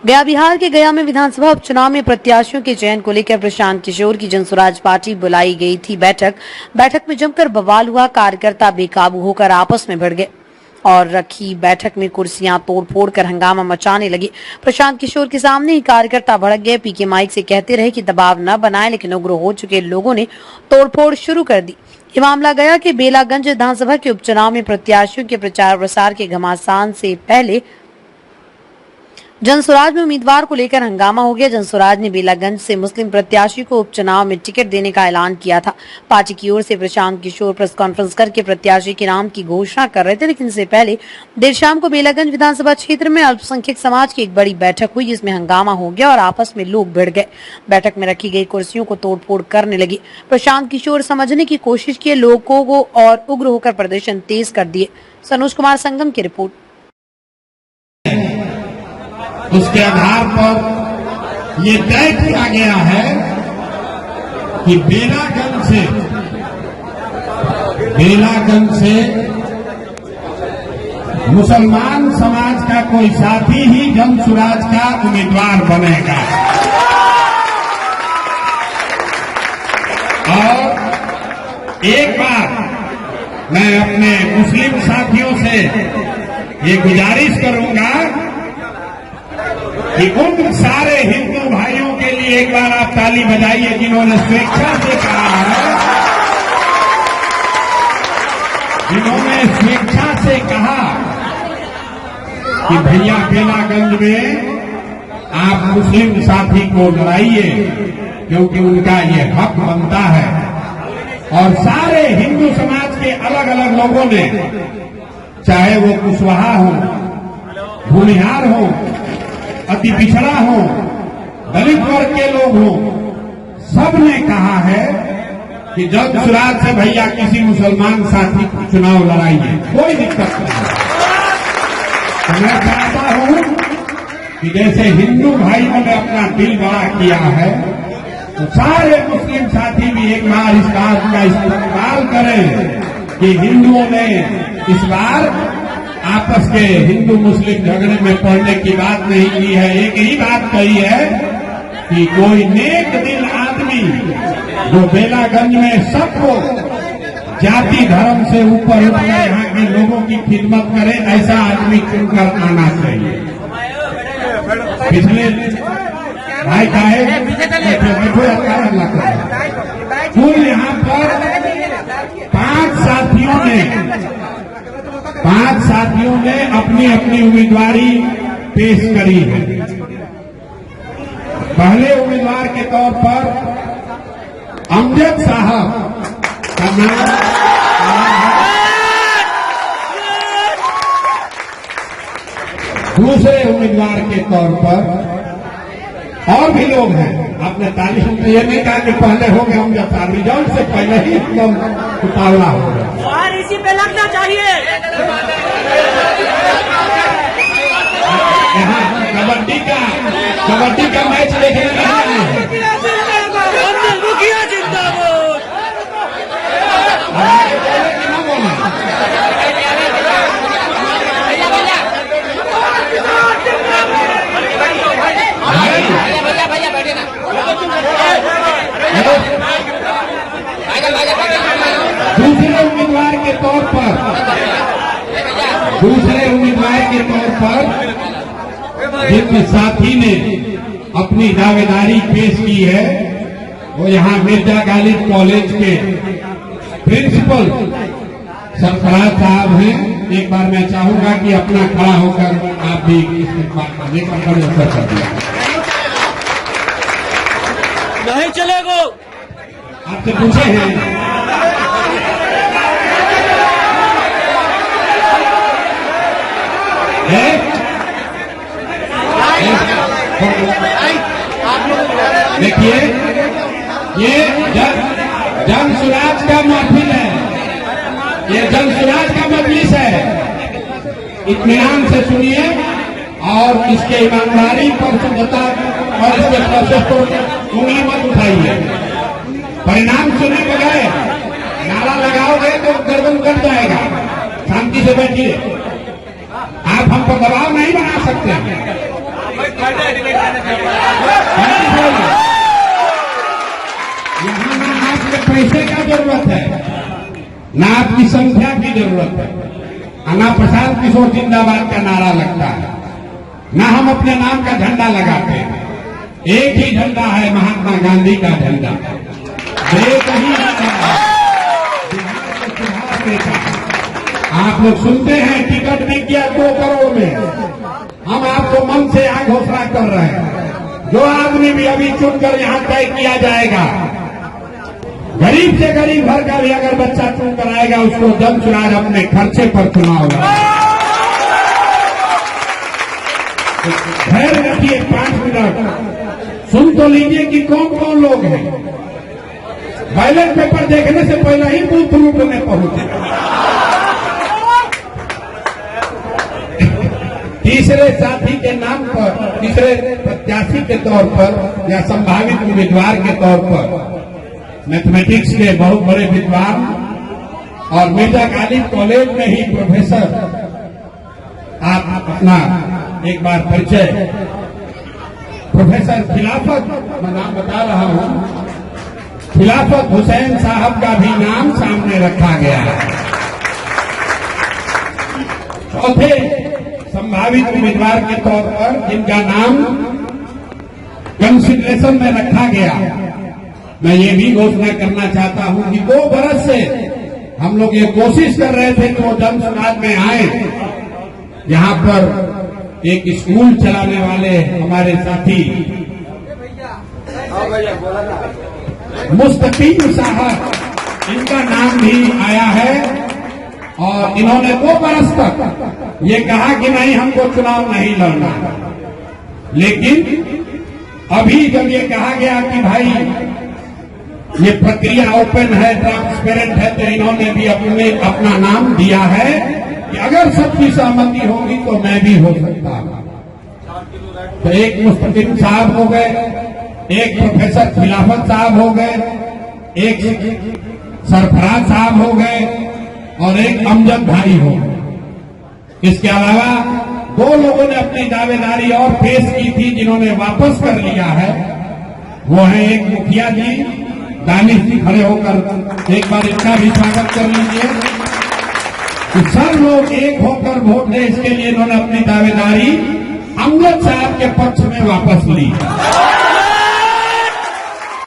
गया बिहार के गया में विधानसभा उपचुनाव में प्रत्याशियों के चयन को लेकर प्रशांत किशोर की जनसुराज पार्टी बुलाई गई थी बैठक में जमकर बवाल हुआ। कार्यकर्ता बेकाबू होकर आपस में भिड़ गए और रखी बैठक में कुर्सियां तोड़-फोड़ कर हंगामा मचाने लगे। प्रशांत किशोर के सामने ही कार्यकर्ता भड़क गए। पीके माइक से कहते रहे कि दबाव न बनाए, लेकिन उग्र हो चुके लोगों ने तोड़फोड़ शुरू कर दी। ये मामला गया कि बेलागंज विधानसभा के उपचुनाव में प्रत्याशियों के प्रचार प्रसार के घमासान से पहले जनसुराज में उम्मीदवार को लेकर हंगामा हो गया। जनसुराज ने बेलागंज से मुस्लिम प्रत्याशी को उपचुनाव में टिकट देने का ऐलान किया था। पार्टी की ओर से प्रशांत किशोर प्रेस कॉन्फ्रेंस करके प्रत्याशी के नाम की घोषणा कर रहे थे, लेकिन इससे पहले देर शाम को बेलागंज विधानसभा क्षेत्र में अल्पसंख्यक समाज की एक बड़ी बैठक हुई, जिसमें हंगामा हो गया और आपस में लोग भिड़ गए। बैठक में रखी गई कुर्सियों को तोड़फोड़ करने लगी। प्रशांत किशोर समझने की कोशिश किए लोगों को और उग्र होकर प्रदर्शन तेज कर दिए। सनोज कुमार संगम की रिपोर्ट। उसके आधार पर ये तय किया गया है कि बेलागंज से मुसलमान समाज का कोई साथी ही जनसुराज का उम्मीदवार बनेगा। और एक बार मैं अपने मुस्लिम साथियों से ये गुजारिश करूंगा कि उन सारे हिंदू भाइयों के लिए एक बार आप ताली बजाइए जिन्होंने स्वेच्छा से कहा है, जिन्होंने स्वेच्छा से कहा कि भैया बेलागंज में आप मुस्लिम साथी को लड़ाइए, क्योंकि उनका ये हक बनता है। और सारे हिंदू समाज के अलग अलग लोगों ने, चाहे वो कुशवाहा हो, भूमिहार हो, अति पिछड़ा हो, दलित वर्ग के लोग हो, सब ने कहा है कि जनसुराज से भैया किसी मुसलमान साथी को चुनाव लड़ाइए, कोई दिक्कत नहीं। तो मैं चाहता हूं कि जैसे हिंदू भाइयों ने अपना दिल बड़ा किया है, तो सारे मुस्लिम साथी भी एक बार इस बात का इस्तेमाल करें कि हिंदुओं ने इस बार आपस के हिंदू मुस्लिम झगड़े में पड़ने की बात नहीं की है। एक ही बात कही है कि कोई नेक दिल आदमी जो बेलागंज में सबको जाति धर्म से ऊपर उठकर यहाँ के लोगों की खिदमत करे, ऐसा आदमी चुनकर आना चाहिए। पिछले भाई साहेब कुल यहाँ पर पांच साथियों ने अपनी अपनी उम्मीदवारी पेश करी है। पहले उम्मीदवार के तौर पर अमजद साहब का नाम, दूसरे उम्मीदवार के तौर पर और भी लोग हैं। आपने तारीख में ये नहीं कहा कि पहले हो गए हम, जब रिजल्ट से पहले ही एकदम उतावला हो गया और इसी पे लगना चाहिए। यहाँ कबड्डी का मैच देखने मुखिया जिंदाबाद। दूसरे उम्मीदवार के तौर पर जिन साथी ने अपनी दावेदारी पेश की है, वो यहाँ मिर्जा गालिब कॉलेज के प्रिंसिपल सरफराज साहब हैं। एक बार मैं चाहूंगा कि अपना खड़ा होकर आप भी इस्तेमाल करने का कर दिया। नहीं चलेगा। आपसे पूछे हैं देखिए, ये जनसुराज का महफिल है, ये जनसुराज का मजलिस है। इत्मीनान से सुनिए और इसके ईमानदारी पर शुद्धता और इसके प्रोसेस को उंगली मत उठाइए। परिणाम सुने बगैर नारा लगाओगे तो गड़बड़ कर जाएगा। शांति से बैठिए। आप हम पर दबाव नहीं बना सकते। यहाँ ना आपके पैसे का जरूरत है, ना आपकी संख्या की जरूरत है, ना प्रशांत किशोर जिंदाबाद का नारा लगता है, ना हम अपने नाम का झंडा लगाते हैं। एक ही झंडा है, महात्मा गांधी का झंडा। एक ही झंडा है, बिहार को सुधार देता। आप लोग सुनते हैं टिकट बिक गया 2 करोड़ में। हम आपको मन से यहाँ घोषणा कर रहे हैं, जो आदमी भी अभी चुनकर यहाँ तय किया जाएगा, गरीब से गरीब घर का भी अगर बच्चा चुन कर आएगा, उसको जन चुनाव अपने खर्चे पर चुनाव होगा। धैर्य रखिए 5 मिनट, सुन तो लीजिए कि कौन कौन लोग हैं। बैलेट पेपर देखने से पहले ही बूथ लूटने पहुंचे। तीसरे साथी के नाम पर, तीसरे प्रत्याशी के तौर पर या संभावित उम्मीदवार के तौर पर मैथमेटिक्स के बहुत बड़े विद्वान और मिर्जा गालिब कॉलेज में ही प्रोफेसर, आप अपना एक बार परिचय। प्रोफेसर खिलाफत, मैं नाम बता रहा हूं, खिलाफत हुसैन साहब का भी नाम सामने रखा गया है। चौथे संभावित उम्मीदवार के तौर पर जिनका नाम कंसिडरेशन में रखा गया, मैं ये भी घोषणा करना चाहता हूं कि 2 बरस से हम लोग ये कोशिश कर रहे थे कि वो जन सुराज में आए। यहां पर एक स्कूल चलाने वाले हमारे साथी मुस्तकीम साहब, इनका नाम भी आया है और इन्होंने 2 बरस तक ये कहा कि नहीं, हमको चुनाव नहीं लड़ना। लेकिन अभी जब ये कहा गया कि भाई ये प्रक्रिया ओपन है, ट्रांसपेरेंट है, तो इन्होंने भी अपना नाम दिया है कि अगर सबकी सहमति होगी तो मैं भी हो सकता हूं। तो एक मुस्तकीम साहब हो गए, एक प्रोफेसर खिलाफत साहब हो गए, एक सरफराज साहब हो गए और एक अमजद भाई हो गए। इसके अलावा 2 लोगों ने अपनी दावेदारी और पेश की थी, जिन्होंने वापस कर लिया है। वो है एक मुखिया जी, दानिश जी, खड़े होकर एक बार इनका भी स्वागत कर लीजिए कि सब लोग एक होकर वोट दें। इसके लिए इन्होंने अपनी दावेदारी अमजद साहब के पक्ष में वापस ली।